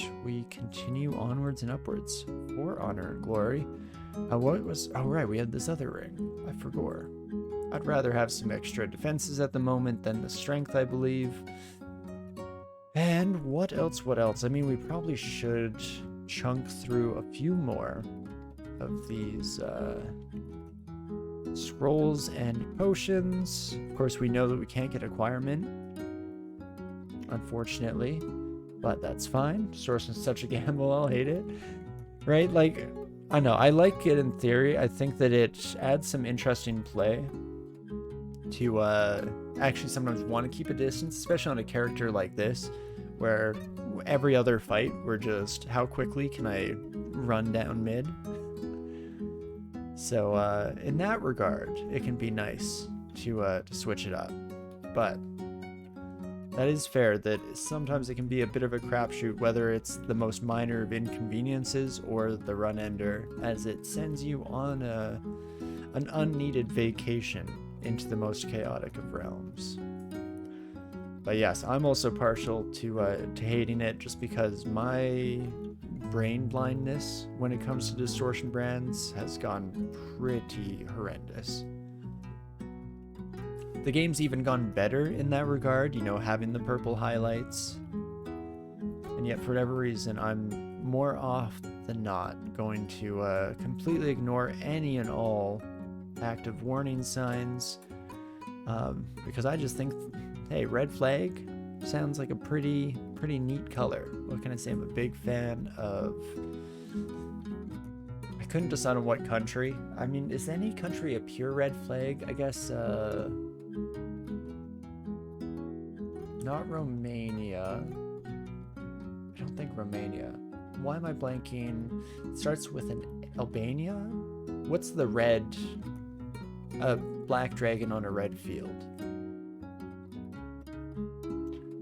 and we continue onwards and upwards for honor and glory. What was... Oh, right, we had this other ring. I forgot. I'd rather have some extra defenses at the moment than the strength, I believe. And what else? I mean, we probably should chunk through a few more of these scrolls and potions. Of course, we know that we can't get acquirement, unfortunately, but that's fine. Source is such a gamble, I'll hate it. Right? Like, I know, I like it in theory. I think that it adds some interesting play to actually sometimes want to keep a distance, especially on a character like this, where every other fight we're just, how quickly can I run down mid? So in that regard, it can be nice to switch it up. But that is fair that sometimes it can be a bit of a crapshoot, whether it's the most minor of inconveniences or the run ender, as it sends you on an unneeded vacation into the most chaotic of realms. But yes, I'm also partial to hating it, just because my brain blindness when it comes to distortion brands has gone pretty horrendous. The game's even gone better in that regard, you know, having the purple highlights. And yet, for whatever reason, I'm more off than not going to completely ignore any and all active warning signs, because I just think, hey, red flag sounds like a pretty neat color. What can I say? I'm a big fan of... I couldn't decide on what country. I mean, is any country a pure red flag? I guess, not Romania. I don't think Romania. Why am I blanking? It starts with an Albania? What's the red... A black dragon on a red field.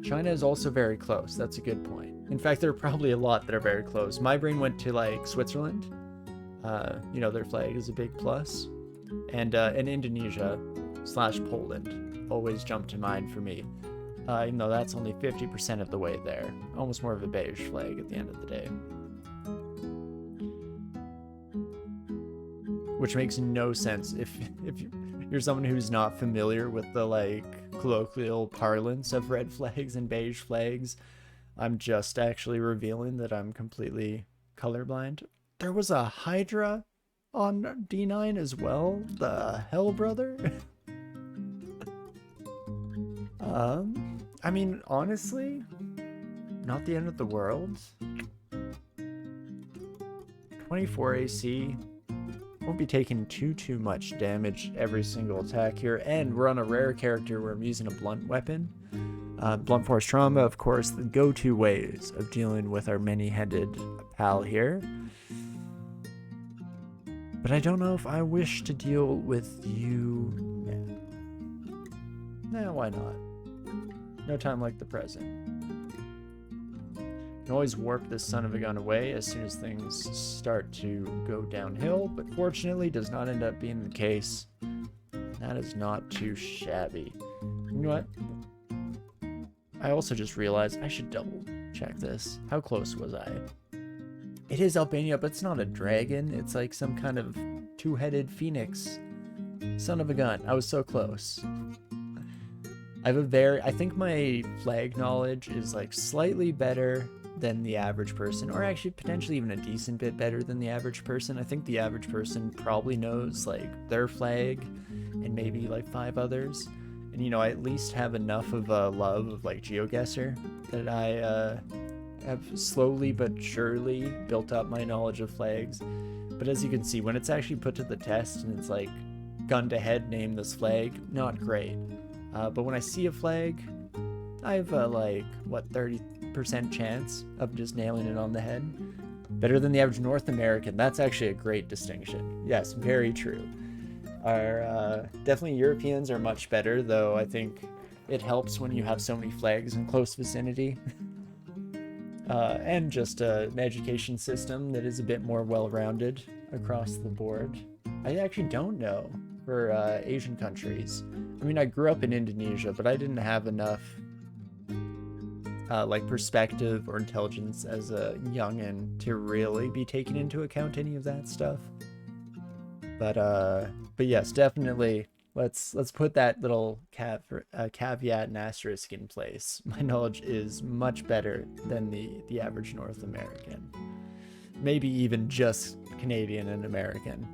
China is also very close. That's a good point. In fact, there are probably a lot that are very close. My brain went to like Switzerland. You know, their flag is a big plus. And Indonesia / Poland always jumped to mind for me. Even though that's only 50% of the way there. Almost more of a beige flag at the end of the day. Which makes no sense if you're someone who's not familiar with the like colloquial parlance of red flags and beige flags. I'm just actually revealing that I'm completely colorblind. There was a Hydra on D9 as well. The hell, brother. I mean, honestly, not the end of the world. 24 AC. Won't be taking too much damage every single attack here, and we're on a rare character where I'm using a blunt weapon. Blunt force trauma, of course, the go-to ways of dealing with our many-headed pal here. But I don't know if I wish to deal with you now. Nah, why not? No time like the present. Can always warp this son of a gun away as soon as things start to go downhill, but fortunately does not end up being the case. That is not too shabby. You know what? I also just realized I should double check this. How close was I? It is Albania, but it's not a dragon. It's like some kind of two-headed phoenix. Son of a gun. I was so close. I think my flag knowledge is like slightly better than the average person, or actually potentially even a decent bit better than the average person. I think the average person probably knows like their flag and maybe like 5 others. And you know, I at least have enough of a love of like GeoGuessr that I have slowly but surely built up my knowledge of flags. But as you can see, when it's actually put to the test and it's like gun to head, name this flag, not great. But when I see a flag, I have like, what, 30% chance of just nailing it on the head. Better than the average North American. That's actually a great distinction. Yes, very true. Definitely Europeans are much better, though I think it helps when you have so many flags in close vicinity. And just an education system that is a bit more well-rounded across the board. I actually don't know for Asian countries. I mean, I grew up in Indonesia, but I didn't have enough like perspective or intelligence as a youngin to really be taking into account any of that stuff. But yes, definitely. Let's put that little caveat and asterisk in place. My knowledge is much better than the average North American, maybe even just Canadian and American.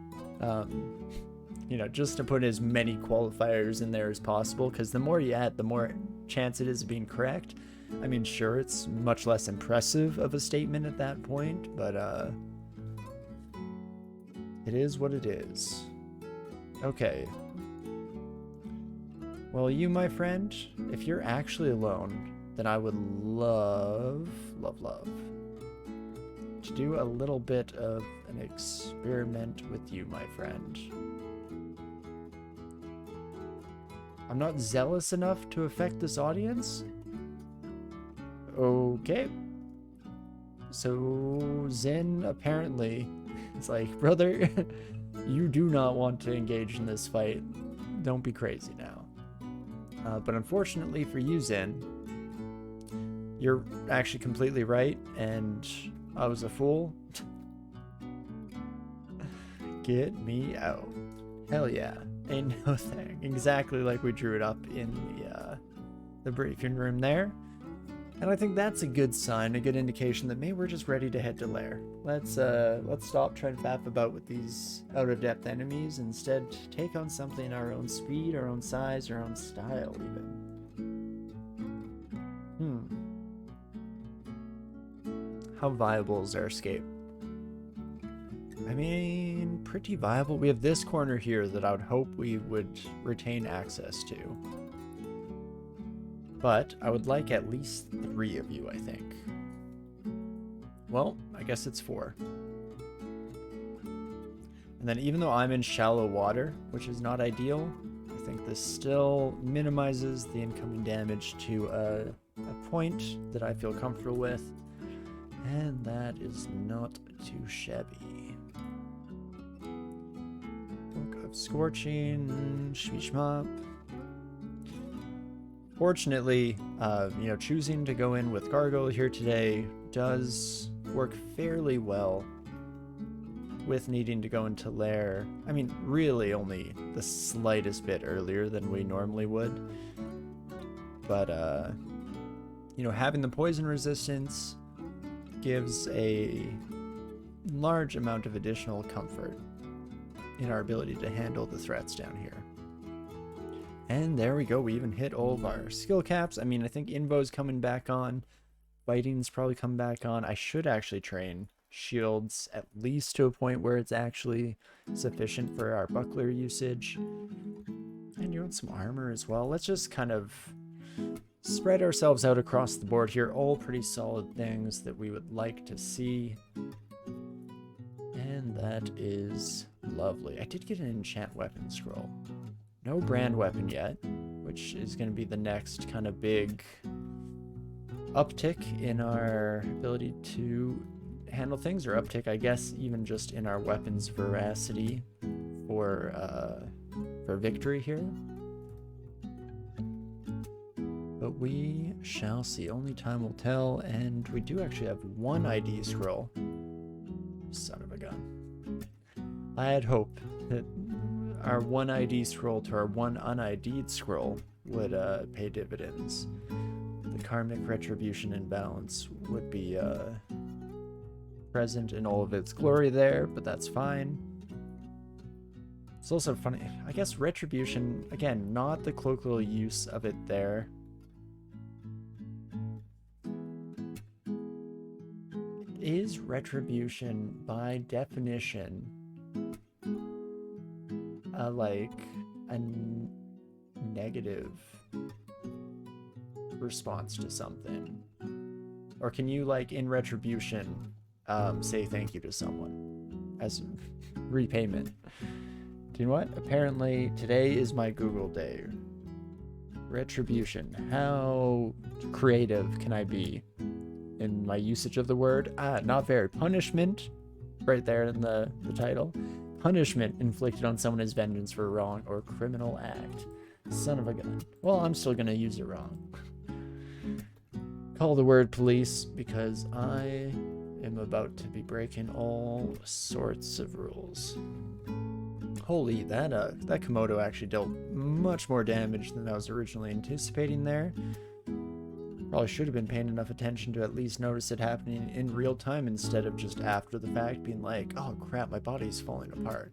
You know, just to put as many qualifiers in there as possible, because the more you add, the more chance it is of being correct. I mean, sure, it's much less impressive of a statement at that point, but it is what it is. Okay. Well, you, my friend, if you're actually alone, then I would love to do a little bit of an experiment with you, my friend. I'm not zealous enough to affect this audience? Okay. So Zen apparently is like, brother, you do not want to engage in this fight. Don't be crazy now. But unfortunately for you, Zen, you're actually completely right, and I was a fool. Get me out. Hell yeah. Ain't no thing. Exactly like we drew it up in the briefing room there. And I think that's a good sign, a good indication that maybe we're just ready to head to lair. Let's stop trying to faff about with these out-of-depth enemies, instead take on something our own speed, our own size, our own style even. How viable is our escape? I mean, pretty viable. We have this corner here that I would hope we would retain access to. But I would like at least 3 of you, I think. Well, I guess it's 4. And then even though I'm in shallow water, which is not ideal, I think this still minimizes the incoming damage to a point that I feel comfortable with. And that is not too shabby. Book of Scorching, Shmishmop. Fortunately, you know, choosing to go in with Gargoyle here today does work fairly well with needing to go into lair. I mean, really only the slightest bit earlier than we normally would. But, you know, having the poison resistance gives a large amount of additional comfort in our ability to handle the threats down here. And there we go, we even hit all of our skill caps. I mean, I think Invo's coming back on. Fighting's probably come back on. I should actually train shields at least to a point where it's actually sufficient for our buckler usage. And you want some armor as well. Let's just kind of spread ourselves out across the board here. All pretty solid things that we would like to see. And that is lovely. I did get an enchant weapon scroll. No brand weapon yet, which is going to be the next kind of big uptick in our ability to handle things, or uptick, I guess, even just in our weapons veracity for victory here. But we shall see. Only time will tell, and we do actually have 1 ID scroll. Son of a gun. I had hoped that our 1 ID scroll to our 1 un-ID'd scroll would pay dividends. The karmic retribution imbalance would be present in all of its glory there, but that's fine. It's also funny, I guess retribution, again, not the colloquial use of it there. Is retribution by definition like a negative response to something? Or can you, like, in retribution, say thank you to someone as repayment? Do you know what? Apparently today is my Google day. Retribution. How creative can I be in my usage of the word? Not very. Punishment, right there in the title. Punishment inflicted on someone as vengeance for a wrong or criminal act. Son of a gun. Well, I'm still gonna use it wrong. call the word police because I am about to be breaking all sorts of rules. Holy, that Komodo actually dealt much more damage than I was originally anticipating there. Probably should have been paying enough attention to at least notice it happening in real time instead of just after the fact being like, oh crap, my body's falling apart.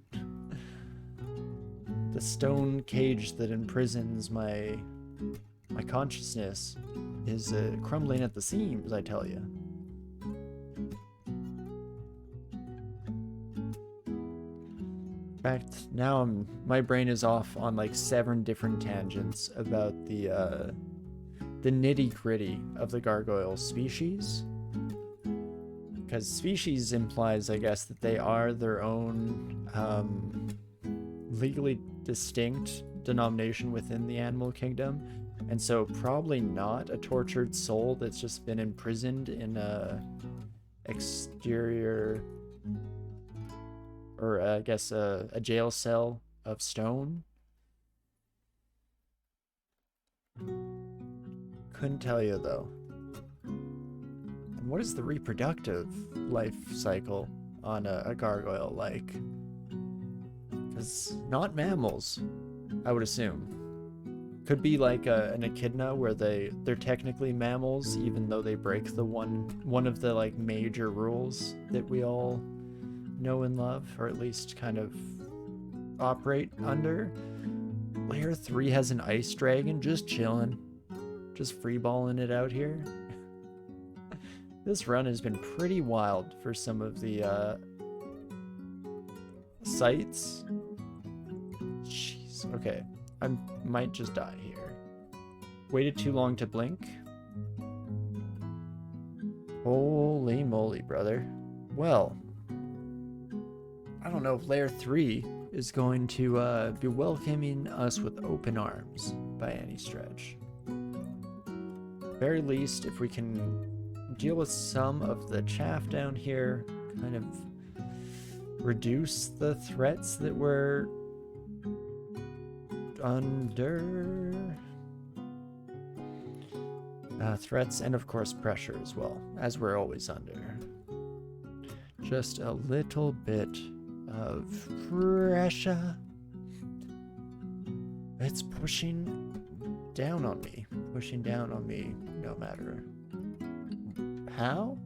The stone cage that imprisons my consciousness is crumbling at the seams, I tell you. In fact, now my brain is off on like 7 different tangents about the nitty-gritty of the gargoyle species. Because species implies, I guess, that they are their own legally distinct denomination within the animal kingdom. And so probably not a tortured soul that's just been imprisoned in a exterior, or I guess a jail cell of stone. Couldn't tell you though. And what is the reproductive life cycle on a gargoyle like? Because not mammals, I would assume. Could be like an echidna where they're technically mammals even though they break the one of the like major rules that we all know and love, or at least kind of operate under. Layer 3 has an ice dragon just chilling, just freeballing it out here. This run has been pretty wild for some of the sights. Jeez, okay. I might just die here. Waited too long to blink. Holy moly, brother. Well, I don't know if layer 3 is going to be welcoming us with open arms by any stretch. Very least, if we can deal with some of the chaff down here, kind of reduce the threats that we're under. Threats and of course pressure as well, as we're always under. Just a little bit of pressure. It's pushing down on me no matter how.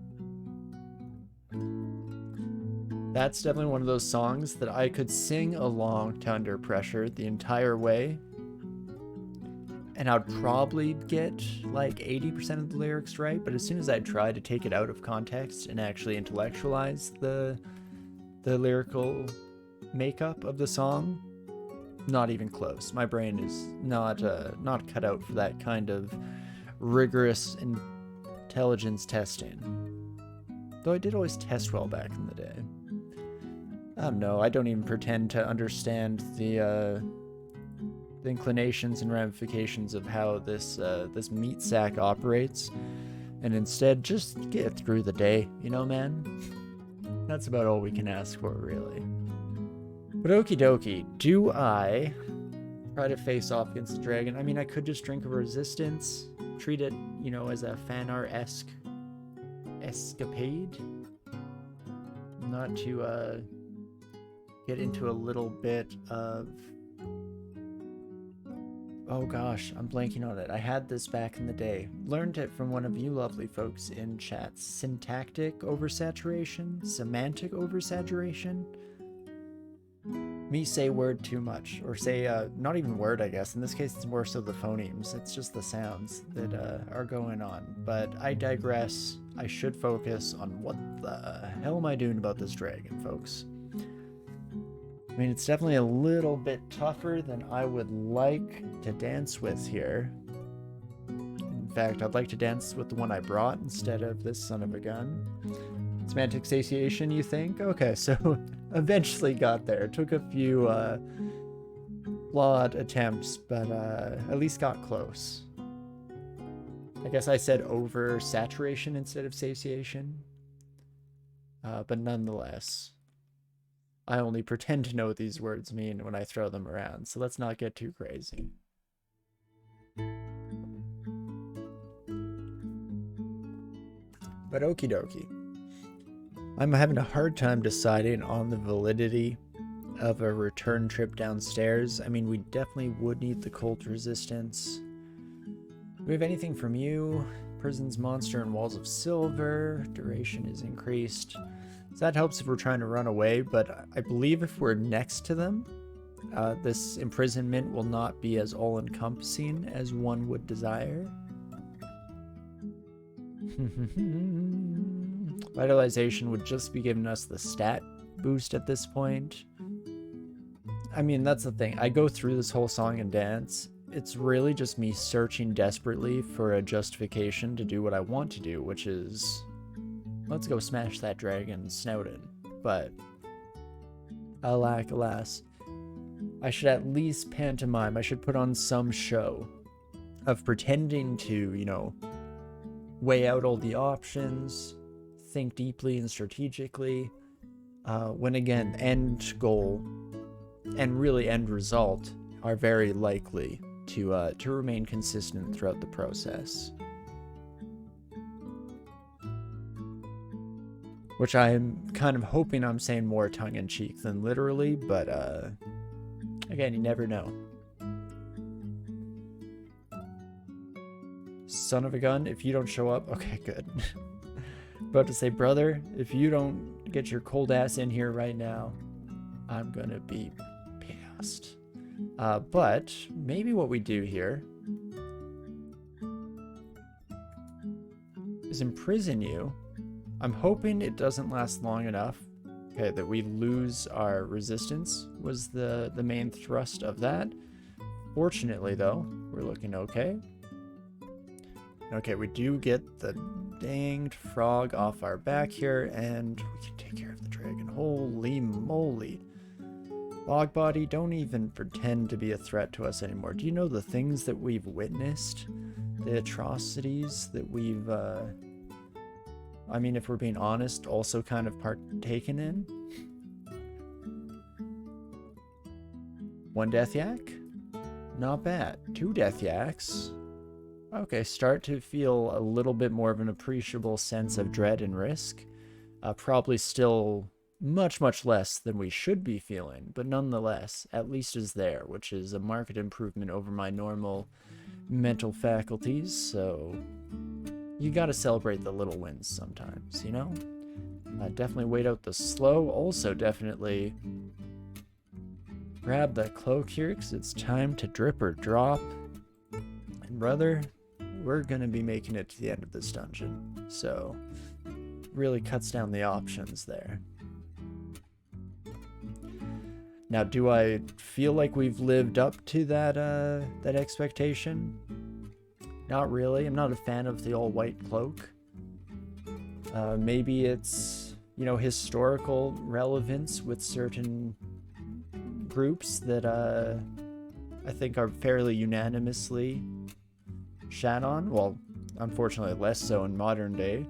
That's definitely one of those songs that I could sing along to Under Pressure the entire way, and I'd probably get like 80% of the lyrics right, but as soon as I try to take it out of context and actually intellectualize the lyrical makeup of the song, not even close. My brain is not cut out for that kind of rigorous intelligence testing. Though I did always test well back in the day. I don't know, I don't even pretend to understand the inclinations and ramifications of how this meat sack operates, and instead just get through the day, you know, man? That's about all we can ask for, really. But okie dokie, do I try to face off against the dragon? I mean, I could just drink a resistance, treat it, you know, as a fan-art-esque escapade. Not to, get into a little bit of... Oh gosh, I'm blanking on it. I had this back in the day. Learned it from one of you lovely folks in chat. Syntactic oversaturation? Semantic oversaturation? Me say word too much. Or say, not even word, I guess. In this case, it's more so the phonemes. It's just the sounds that are going on. But I digress. I should focus on what the hell am I doing about this dragon, folks. I mean, it's definitely a little bit tougher than I would like to dance with here. In fact, I'd like to dance with the one I brought instead of this son of a gun. Semantic satiation, you think? Okay, so eventually got there. Took a few flawed attempts, but at least got close. I guess I said oversaturation instead of satiation. But nonetheless, I only pretend to know what these words mean when I throw them around, so let's not get too crazy. But okie dokie. I'm having a hard time deciding on the validity of a return trip downstairs. I mean, we definitely would need the cold resistance. Do we have anything from you? Prison's monster and walls of silver. Duration is increased. So that helps if we're trying to run away, but I believe if we're next to them, this imprisonment will not be as all-encompassing as one would desire. Vitalization would just be giving us the stat boost at this point. I mean, that's the thing. I go through this whole song and dance. It's really just me searching desperately for a justification to do what I want to do, which is, let's go smash that dragon Snowden. But, alack, alas, I should at least pantomime. I should put on some show of pretending to, you know, weigh out all the options, think deeply and strategically, when again, end goal and really end result are very likely to remain consistent throughout the process. Which I'm kind of hoping I'm saying more tongue-in-cheek than literally, but again, you never know. Son of a gun, if you don't show up, okay, good. About to say, brother, if you don't get your cold ass in here right now, I'm gonna be pissed. But maybe what we do here is imprison you. I'm hoping it doesn't last long enough. Okay, that we lose our resistance was the main thrust of that. Fortunately, though, we're looking okay. Okay, we do get the danged frog off our back here, and we can take care of the dragon. Holy moly. Bogbody, don't even pretend to be a threat to us anymore. Do you know the things that we've witnessed? The atrocities that we've, I mean, if we're being honest, also kind of partaken in? One death yak? Not bad. 2 death yaks. Okay, start to feel a little bit more of an appreciable sense of dread and risk. Probably still much, much less than we should be feeling, but nonetheless, at least is there, which is a marked improvement over my normal mental faculties, so you gotta celebrate the little wins sometimes, you know? Definitely wait out the slow. Also, definitely grab that cloak here, because it's time to drip or drop. And brother, we're gonna be making it to the end of this dungeon, so really cuts down the options there. Now, do I feel like we've lived up to that expectation? Not really. I'm not a fan of the all-white cloak. Maybe it's, you know, historical relevance with certain groups that I think are fairly unanimously shat on. Well, unfortunately less so in modern day,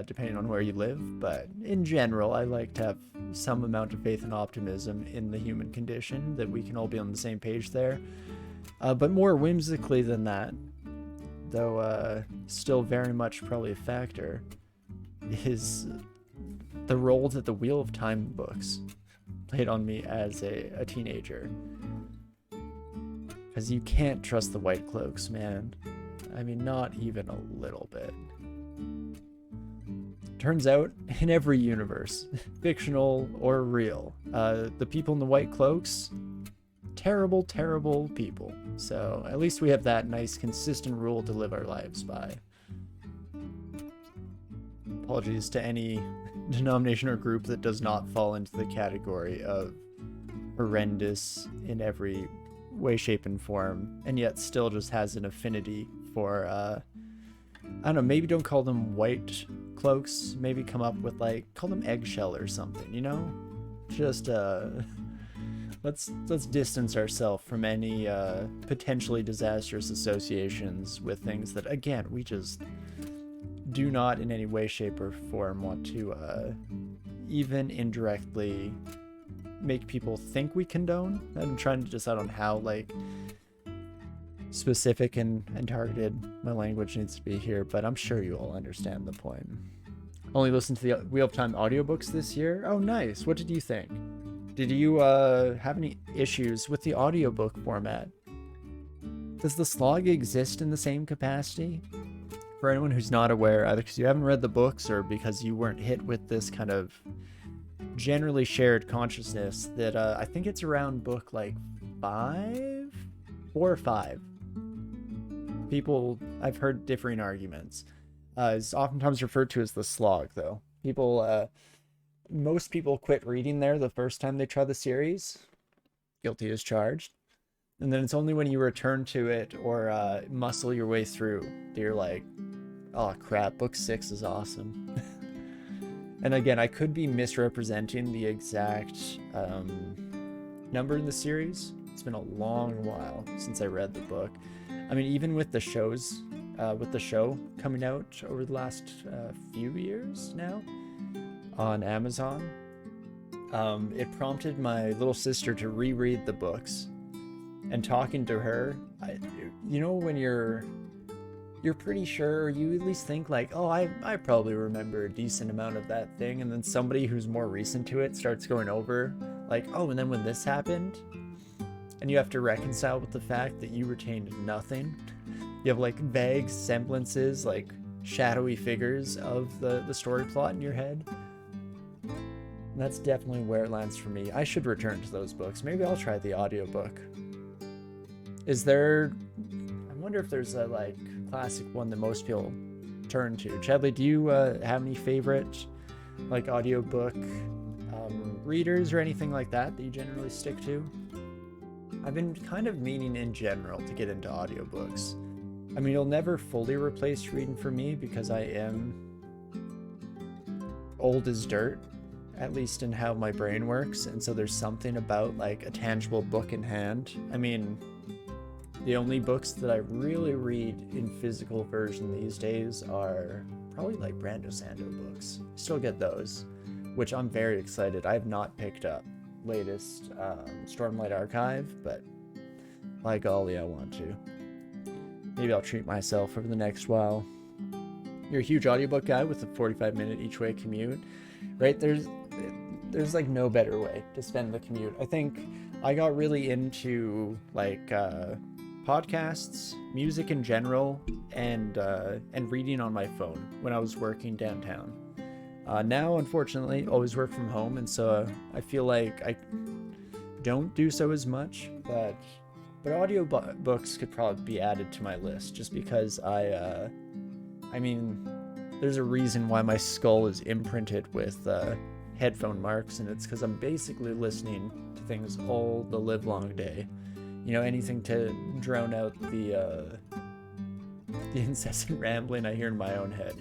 depending on where you live. But in general, I like to have some amount of faith and optimism in the human condition, that we can all be on the same page there. But more whimsically than that, though still very much probably a factor, is the role that the Wheel of Time books played on me as a teenager. Because you can't trust the white cloaks, man. I mean, not even a little bit. Turns out, in every universe, fictional or real, the people in the white cloaks, terrible, terrible people. So at least we have that nice, consistent rule to live our lives by. Apologies to any denomination or group that does not fall into the category of horrendous in every way, shape, and form, and yet still just has an affinity for, I don't know, maybe don't call them white cloaks, maybe come up with, like, call them eggshell or something, you know? Just, let's distance ourselves from any, potentially disastrous associations with things that, again, we just do not in any way, shape, or form want to, even indirectly make people think we condone. I'm trying to decide on how, like, specific and targeted my language needs to be here, but I'm sure you all understand the point. only listened to the Wheel of Time audiobooks this year. Oh, nice. What did you think? Did you have any issues with the audiobook format? Does the slog exist in the same capacity? For anyone who's not aware, either because you haven't read the books or because you weren't hit with this kind of generally shared consciousness, that I think it's around book like 4 or 5. People, I've heard differing arguments. It's oftentimes referred to as the slog, though. Most people quit reading there the first time they try the series. Guilty as charged. And then it's only when you return to it or muscle your way through that you're like, oh crap, book 6 is awesome. And again, I could be misrepresenting the exact number in the series. It's been a long while since I read the book. I mean, even with the shows, with the show coming out over the last few years now on Amazon, it prompted my little sister to reread the books. And talking to her, when you're pretty sure, you at least think like, oh, I probably remember a decent amount of that thing, and then somebody who's more recent to it starts going over like, oh, and then when this happened, and you have to reconcile with the fact that you retained nothing. You have like vague semblances, like shadowy figures of the story plot in your head. And that's definitely where it lands for me. I should return to those books. Maybe I'll try the audiobook. I wonder if there's a like classic one that most people turn to. Chadley, do you have any favorite like audiobook readers or anything like that you generally stick to? I've been kind of meaning in general to get into audiobooks. I mean, it'll never fully replace reading for me because I am old as dirt, at least in how my brain works, and so there's something about like a tangible book in hand. I mean, the only books that I really read in physical version these days are probably like Brando Sando books. Still get those, which I'm very excited. I have not picked up latest Stormlight Archive, but by golly, I want to. Maybe I'll treat myself over the next while. You're a huge audiobook guy with a 45-minute each way commute, right? There's like no better way to spend the commute. I think I got really into like podcasts, music in general, and reading on my phone when I was working downtown. Now, unfortunately, always work from home, and so I feel like I don't do so as much, but audiobooks could probably be added to my list, just because I mean, there's a reason why my skull is imprinted with headphone marks, and it's because I'm basically listening to things all the livelong day. You know, anything to drown out the incessant rambling I hear in my own head.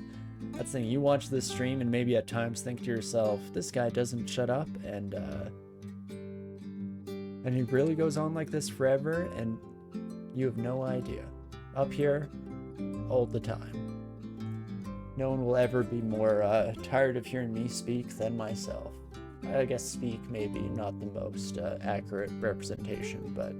That's the thing, you watch this stream and maybe at times think to yourself, this guy doesn't shut up, and he really goes on like this forever, and you have no idea. Up here, all the time. No one will ever be more tired of hearing me speak than myself. I guess speak maybe not the most accurate representation, but